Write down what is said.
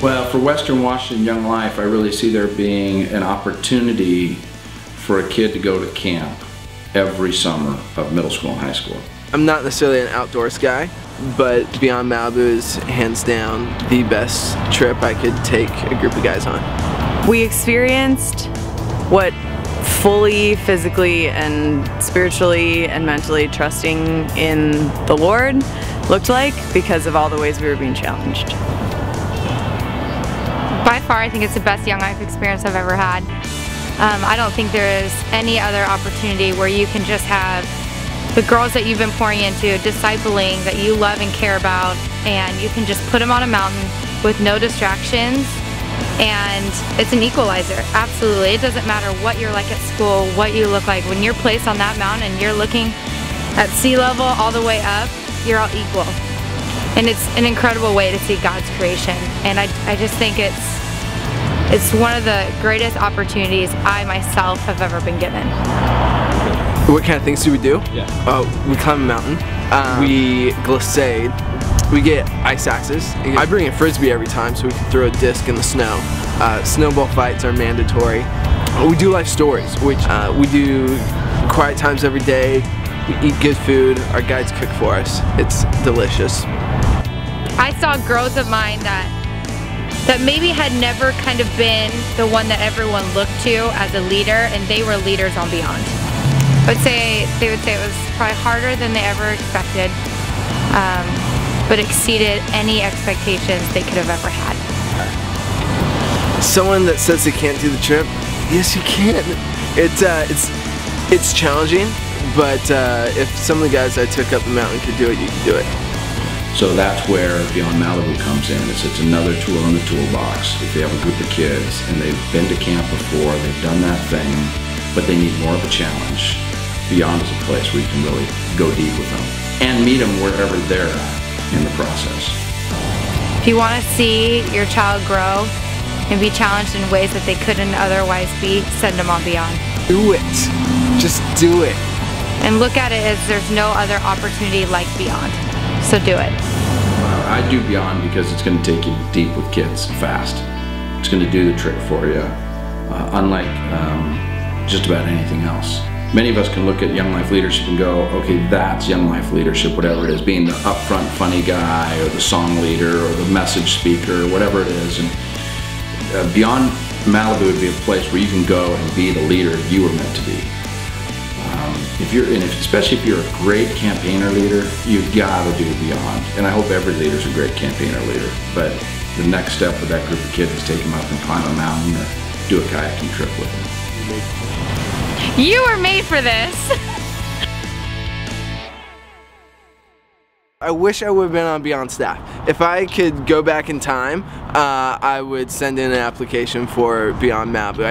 Well, for Western Washington Young Life, I really see there being an opportunity for a kid to go to camp every summer of middle school and high school. I'm not necessarily an outdoors guy, but Beyond Malibu is hands down the best trip I could take a group of guys on. We experienced what fully physically and spiritually and mentally trusting in the Lord looked like because of all the ways we were being challenged. By far, I think it's the best Young Life experience I've ever had. I don't think there is any other opportunity where you can just have the girls that you've been pouring into, discipling, that you love and care about, and you can just put them on a mountain with no distractions, and it's an equalizer, absolutely. It doesn't matter what you're like at school, what you look like. When you're placed on that mountain and you're looking at sea level all the way up, you're all equal. And it's an incredible way to see God's creation, and I just think it's one of the greatest opportunities I myself have ever been given. What kind of things do we do? We climb a mountain, we glissade, we get ice axes. I bring a frisbee every time so we can throw a disc in the snow. Snowball fights are mandatory. We do life stories, which we do quiet times every day. We eat good food, our guides cook for us. It's delicious. I saw girls of mine that maybe had never kind of been the one that everyone looked to as a leader, and they were leaders on Beyond. They would say it was probably harder than they ever expected, but exceeded any expectations they could have ever had. Someone that says they can't do the trip, yes you can. It's challenging, but if some of the guys I took up the mountain could do it, you could do it. So that's where Beyond Malibu comes in. It's another tool in the toolbox. If they have a group of kids and they've been to camp before, they've done that thing, but they need more of a challenge, Beyond is a place where you can really go deep with them and meet them wherever they're at in the process. If you want to see your child grow and be challenged in ways that they couldn't otherwise be, send them on Beyond. Do it. Just do it. And look at it as there's no other opportunity like Beyond. So do it. I do Beyond because it's going to take you deep with kids fast. It's going to do the trick for you, unlike just about anything else. Many of us can look at Young Life leadership and go, okay, that's Young Life leadership, whatever it is, being the upfront funny guy or the song leader or the message speaker or whatever it is. And Beyond Malibu would be a place where you can go and be the leader you were meant to be. Especially if you're a great campaigner leader, you've got to do Beyond. And I hope every leader's a great campaigner leader. But the next step with that group of kids is take them up and climb a mountain or do a kayaking trip with them. You were made for this. I wish I would have been on Beyond staff. If I could go back in time, I would send in an application for Beyond Malibu.